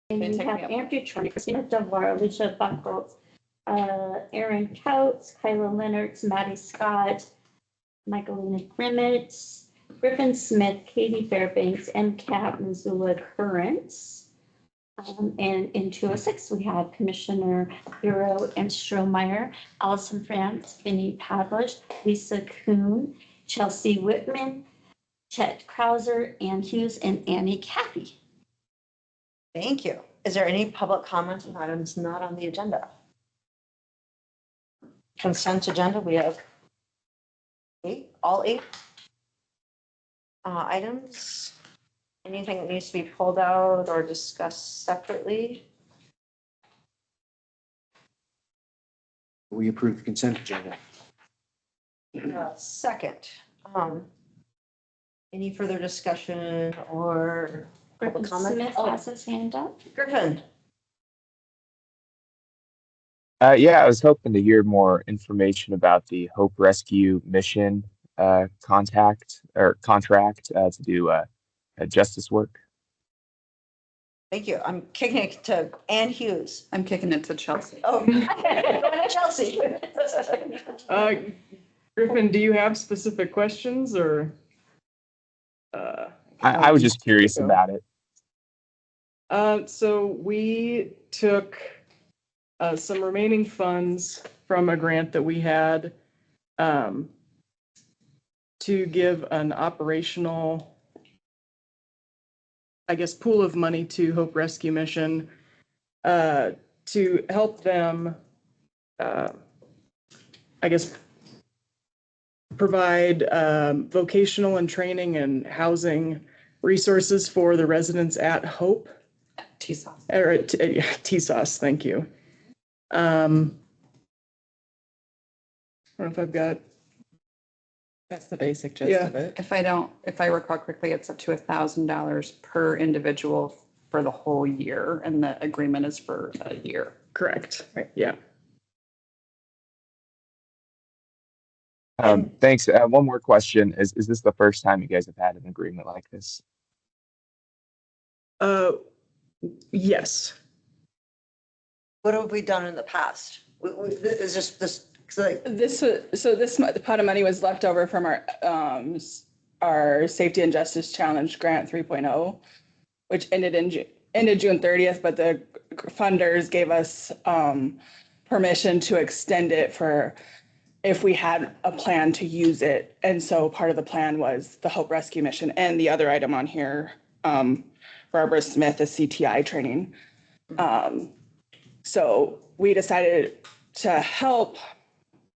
And we have Andrew Troy, Christina Devar, Alicia Buckles, Aaron Coates, Kyla Leonards, Maddie Scott, Michaelina Grimmett, Griffin Smith, Katie Fairbanks, MCAT, Missoula Currents. And in 206, we have Commissioner Bureau and Strohmeyer, Allison France, Vinnie Pavlish, Lisa Kuhn, Chelsea Whitman, Chet Krauser, Ann Hughes, and Annie Cappy. Thank you. Is there any public comment on items not on the agenda? Consent agenda, we have all eight items. Anything that needs to be pulled out or discussed separately? We approve the consent agenda. Second, any further discussion or Griffin public comment? Smith has his hand up. Griffin. Yeah, I was hoping to hear more information about the Hope Rescue mission contract to do justice work. Thank you. I'm kicking it to Ann Hughes. I'm kicking it to Chelsea. Oh, go ahead, Chelsea. Griffin, do you have specific questions or? I was just curious about it. So we took some remaining funds from a grant that we had to give an operational, I guess, pool of money to Hope Rescue Mission to help them, I guess, provide vocational and training and housing resources for the residents at Hope. TSOS. Or at TSOS, thank you. I don't know if I've got. That's the basic gist of it. If I recall correctly, it's up to $1,000 per individual for the whole year, and the agreement is for a year. Correct. Right. Yeah. Thanks. One more question. Is this the first time you guys have had an agreement like this? Yes. What have we done in the past? Is just this, like, This pot of money was left over from our Safety and Justice Challenge Grant 3.0, which ended June 30th, but the funders gave us permission to extend it for if we had a plan to use it. And so part of the plan was the Hope Rescue Mission, and the other item on here, Barbara Smith, the CTI training. So we decided to help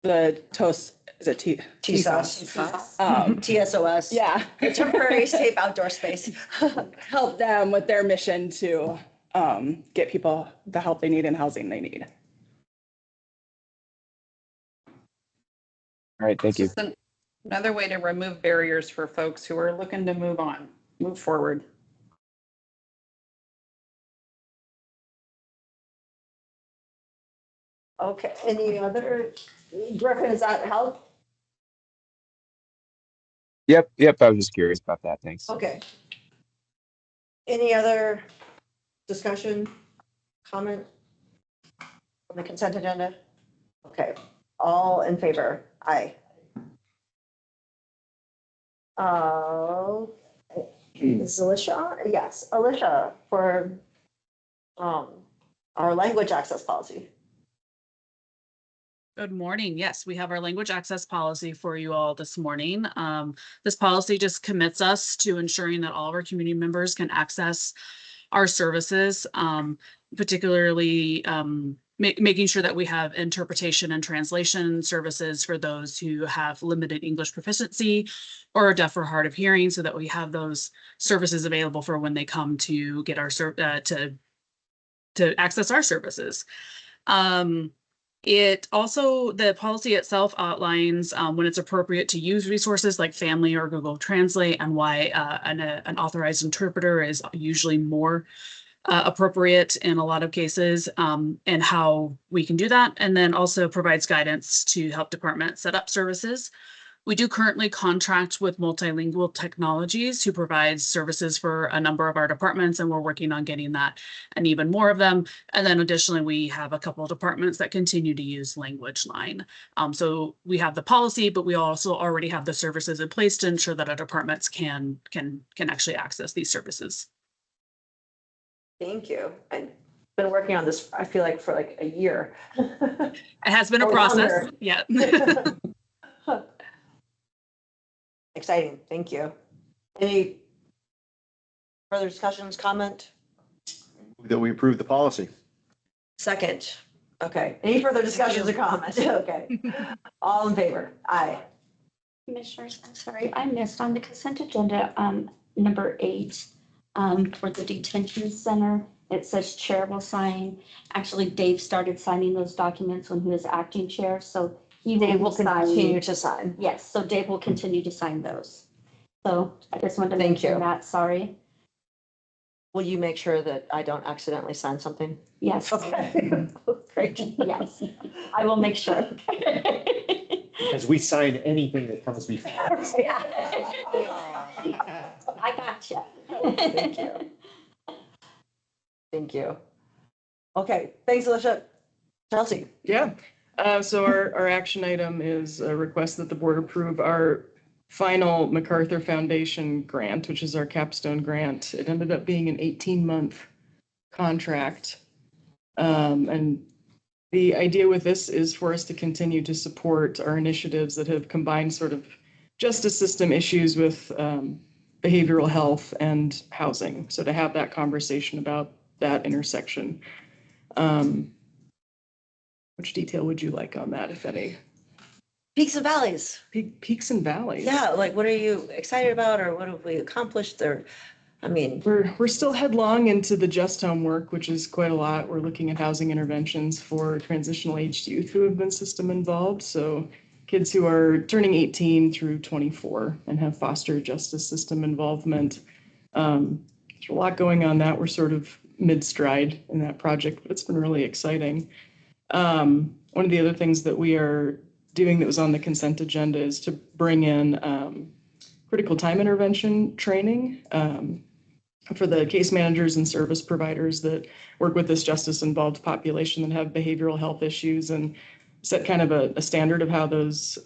the TSOS, is it TSOS. TSOS? TSOS. Yeah. Temporary safe outdoor space. Help them with their mission to get people the help they need and housing they need. All right, thank you. Just another way to remove barriers for folks who are looking to move forward. Okay, any other, Griffin, does that help? Yep. I was just curious about that. Thanks. Okay. Any other discussion, comment on the consent agenda? Okay, all in favor? Aye. Is Alicia? Yes, Alicia, for our language access policy. Good morning. Yes, we have our language access policy for you all this morning. This policy just commits us to ensuring that all of our community members can access our services, particularly making sure that we have interpretation and translation services for those who have limited English proficiency or are deaf or hard of hearing, so that we have those services available for when they come to get our to access our services. It also, the policy itself outlines when it's appropriate to use resources like Family or Google Translate, and why an authorized interpreter is usually more appropriate in a lot of cases, and how we can do that. And then also provides guidance to help departments set up services We do currently contract with Multilingual Technologies who provides services for a number of our departments, and we're working on getting that and even more of them. And then additionally, we have a couple of departments that continue to use Language Line. So we have the policy, but we also already have the services in place to ensure that our departments can actually access these services. Thank you. I've been working on this, I feel like, for like a year. It has been a Or process. longer. Yeah. Exciting, thank you. Any further discussions, comment? That we approve the policy. Second, okay. Any further discussions or comments? Okay. All in favor? Aye. Commissioners, I'm sorry, I missed on the consent agenda, number 8, for the detention center. It says chair will sign. Actually, Dave started signing those documents when he was acting chair, so he They will will continue sign. to sign. Yes, so Dave will continue to sign those. So I just wanted to Thank mention you. that, sorry. Will you make sure that I don't accidentally sign something? Yes. Okay. Great. Yes, I will make sure. As we sign anything that comes before. I got you. Thank you. Thank you. Okay, thanks, Alicia. Chelsea? Yeah. So our action item is a request that the board approve our final MacArthur Foundation grant, which is our capstone grant. It ended up being an 18-month contract. And the idea with this is for us to continue to support our initiatives that have combined sort of justice system issues with behavioral health and housing. So to have that conversation about that intersection. Which detail would you like on that, if any? Peaks and valleys. Peaks and valleys. Yeah, like what are you excited about or what have we accomplished or, I mean, We're still headlong into the Just Home work, which is quite a lot. We're looking at housing interventions for transitional aged youth who have been system involved. So kids who are turning 18 through 24 and have foster justice system involvement. There's a lot going on that. We're sort of mid-stride in that project, but it's been really exciting. One of the other things that we are doing that was on the consent agenda is to bring in critical time intervention training for the case managers and service providers that work with this justice involved population that have behavioral health issues, and set kind of a standard of how those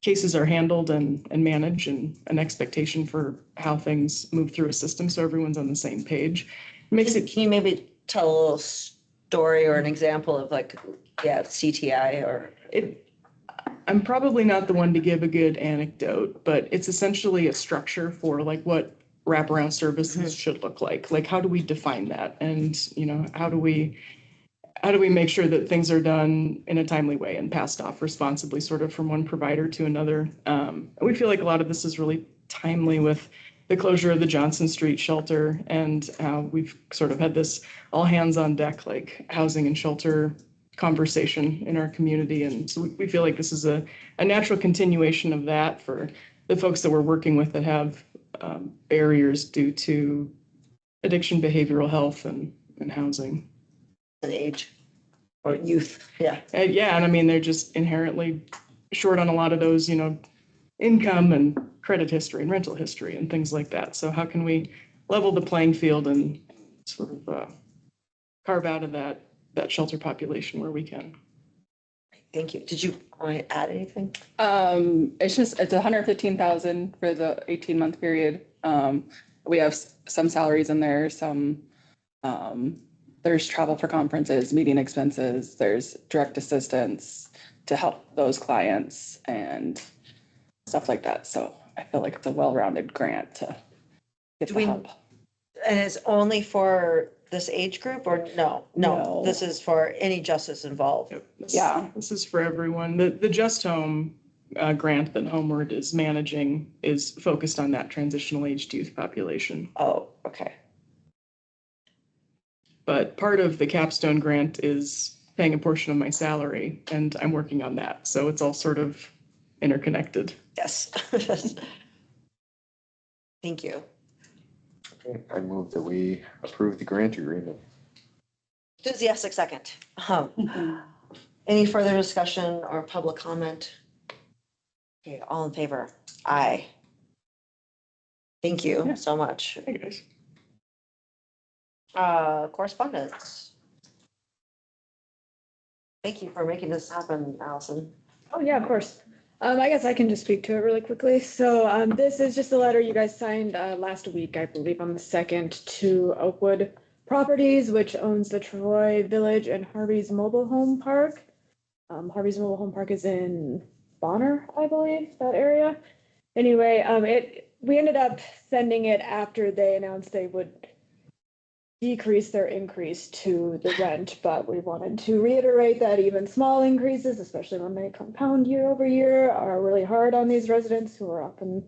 cases are handled and managed, and an expectation for how things move through a system so everyone's on the same page. It makes it can you maybe tell a little story or an example of like, yeah, CTI or? I'm probably not the one to give a good anecdote, but it's essentially a structure for like what wraparound services should look like. Like, how do we define that? And, you know, how do we make sure that things are done in a timely way and passed off responsibly, sort of from one provider to another? We feel like a lot of this is really timely with the closure of the Johnson Street shelter, and we've sort of had this all hands on deck, like housing and shelter conversation in our community. And so we feel like this is a natural continuation of that for the folks that we're working with that have barriers due to addiction, behavioral health, and housing. An age or youth, yeah. Yeah, and I mean, they're just inherently short on a lot of those, you know, income and credit history and rental history and things like that. So how can we level the playing field and sort of carve out of that shelter population where we can? Thank you. Did you want to add anything? It's 115,000 for the 18-month period. We have some salaries in there, some, there's travel for conferences, meeting expenses, there's direct assistance to help those clients and stuff like that. So I feel like it's a well-rounded grant to get the help. And it's only for this age group or no? No. This is for any justice involved. Yeah. This is for everyone. The Just Home grant that Homeward is managing is focused on that transitional aged youth population. Oh, okay. But part of the capstone grant is paying a portion of my salary, and I'm working on that. So it's all sort of interconnected. Yes. Thank you. Okay, I move that we approve the grant agreement. Enthusiastic second. Any further discussion or public comment? Okay, all in favor? Aye. Thank you Yeah. so much. Hey, guys. Correspondence. Thank you for making this happen, Allison. Oh, yeah, of course. I guess I can just speak to it really quickly. So this is just a letter you guys signed last week, I believe, on the 2nd to Oakwood Properties, which owns the Troy Village and Harvey's Mobile Home Park. Harvey's Mobile Home Park is in Bonner, I believe, that area. Anyway, we ended up sending it after they announced they would decrease their increase to the rent, but we wanted to reiterate that even small increases, especially when they compound year over year, are really hard on these residents who are often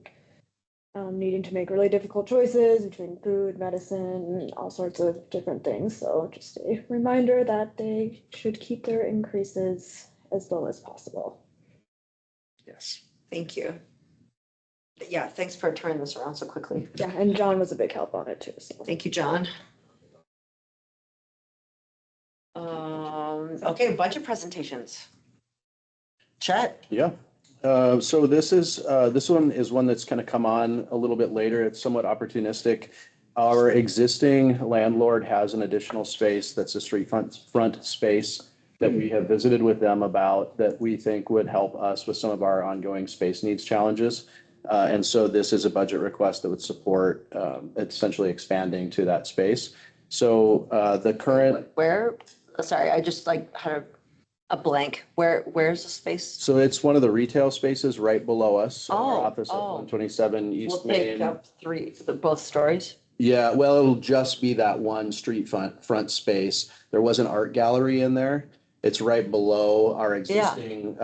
needing to make really difficult choices between food, medicine, all sorts of different things. So just a reminder that they should keep their increases as low as possible. Yes. Thank you. Yeah, thanks for turning this around so quickly. Yeah, and John was a big help on it too. So. Thank you, John. Okay, budget presentations. Chet? Yeah. So this one is one that's kind of come on a little bit later. It's somewhat opportunistic. Our existing landlord has an additional space that's a street front space that we have visited with them about that we think would help us with some of our ongoing space needs challenges. And so this is a budget request that would support essentially expanding to that space. So the current. Where? Sorry, I just like had a blank. Where's the space? So it's one of the retail spaces right below us. So Oh, our office at 127 East We'll take Main. up both stories. Yeah, well, it'll just be that one street front space. There was an art gallery in there. It's right below our existing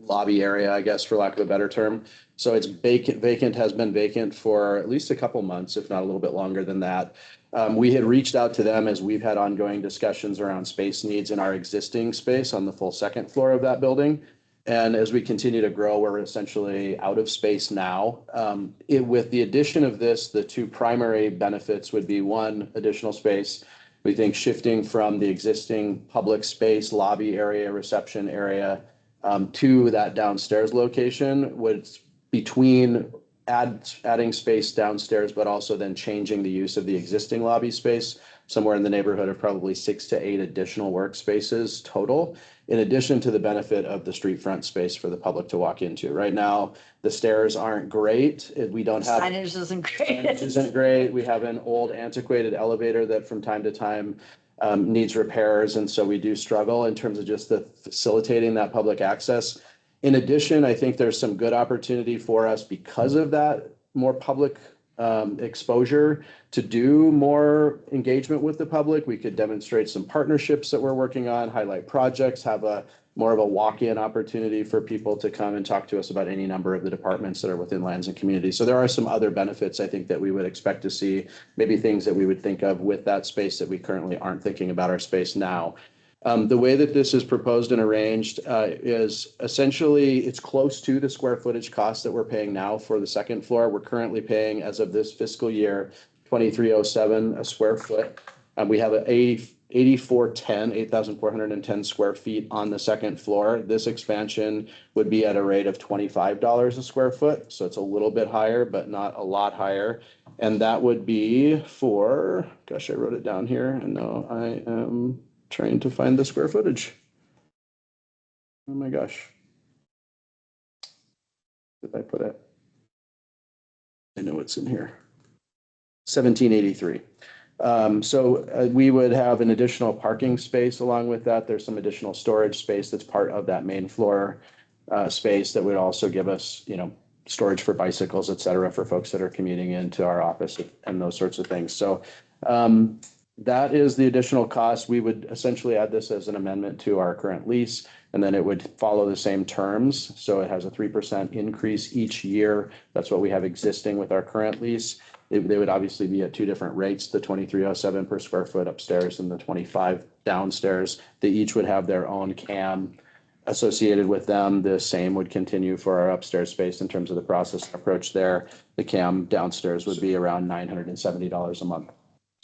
lobby area, I guess, for lack of a better term. So it's vacant, has been vacant for at least a couple months, if not a little bit longer than that. We had reached out to them as we've had ongoing discussions around space needs in our existing space on the full second floor of that building. And as we continue to grow, we're essentially out of space now. With the addition of this, the two primary benefits would be one, additional space. We think shifting from the existing public space, lobby area, reception area, to that downstairs location would between adding space downstairs, but also then changing the use of the existing lobby space, somewhere in the neighborhood of probably 6 to 8 additional workspaces total, in addition to the benefit of the street front space for the public to walk into. Right now, the stairs aren't great. We don't have. Signage isn't great. Signage isn't great. We have an old antiquated elevator that from time to time needs repairs. And so we do struggle in terms of just the facilitating that public access. In addition, I think there's some good opportunity for us because of that more public exposure to do more engagement with the public. We could demonstrate some partnerships that we're working on, highlight projects, have a more of a walk-in opportunity for people to come and talk to us about any number of the departments that are within lands and community. So there are some other benefits I think that we would expect to see, maybe things that we would think of with that space that we currently aren't thinking about our space now. The way that this is proposed and arranged is essentially it's close to the square footage cost that we're paying now for the second floor. We're currently paying, as of this fiscal year, $2,307 a square foot. We have an 8,410 square feet on the second floor. This expansion would be at a rate of $25 a square foot. So it's a little bit higher, but not a lot higher. And that would be for, gosh, I wrote it down here and now I am trying to find the square footage. Oh my gosh. Did I put it? I know it's in here. 1783. So we would have an additional parking space along with that. There's some additional storage space that's part of that main floor space that would also give us, storage for bicycles, et cetera, for folks that are commuting into our office and those sorts of things. So that is the additional cost. We would essentially add this as an amendment to our current lease, and then it would follow the same terms. So it has a 3% increase each year. That's what we have existing with our current lease. They would obviously be at two different rates, the $2,307 per square foot upstairs and the $25 downstairs. They each would have their own CAM associated with them. The same would continue for our upstairs space in terms of the process approach there. The CAM downstairs would be around $970 a month.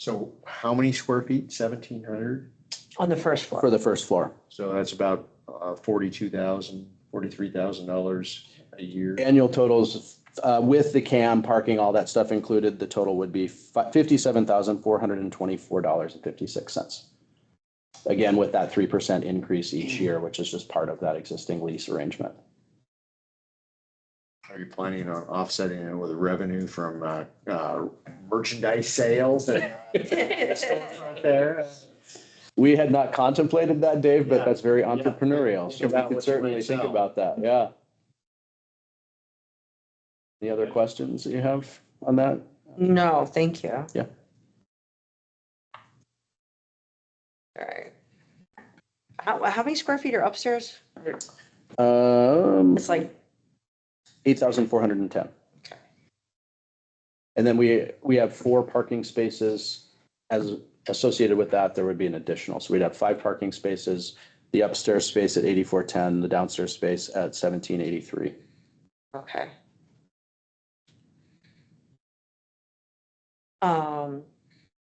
So how many square feet? 1,700? On the first floor. For the first floor. So that's about $42,000, $43,000 a year? Annual totals, with the CAM, parking, all that stuff included, the total would be $57,424.56. Again, with that 3% increase each year, which is just part of that existing lease arrangement. Are you planning on offsetting it with revenue from merchandise sales? There. We had not contemplated that, Dave, but that's very entrepreneurial. So Think about we could what you certainly might think sell. about that. Yeah. Any other questions that you have on that? No, thank you. Yeah. All right. How many square feet are upstairs? It's like, 8,410. Okay. And then we have 4 parking spaces as associated with that. There would be an additional. So we'd have 5 parking spaces, the upstairs space at 8,410, the downstairs space at 1,783. okay.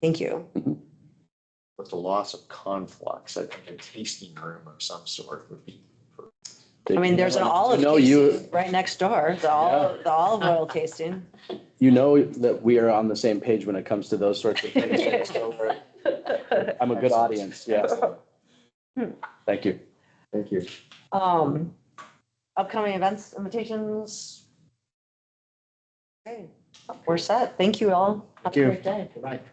Thank you. With the loss of conflux, I think a tasting room of some sort would be. I mean, there's an olive tasting right next door, the olive oil tasting. You know that we are on the same page when it comes to those sorts of things. So I'm a good audience. Yes. Thank you. Thank you. Upcoming events, invitations. Okay, we're set. Thank you all. Have a you. great day. Good night.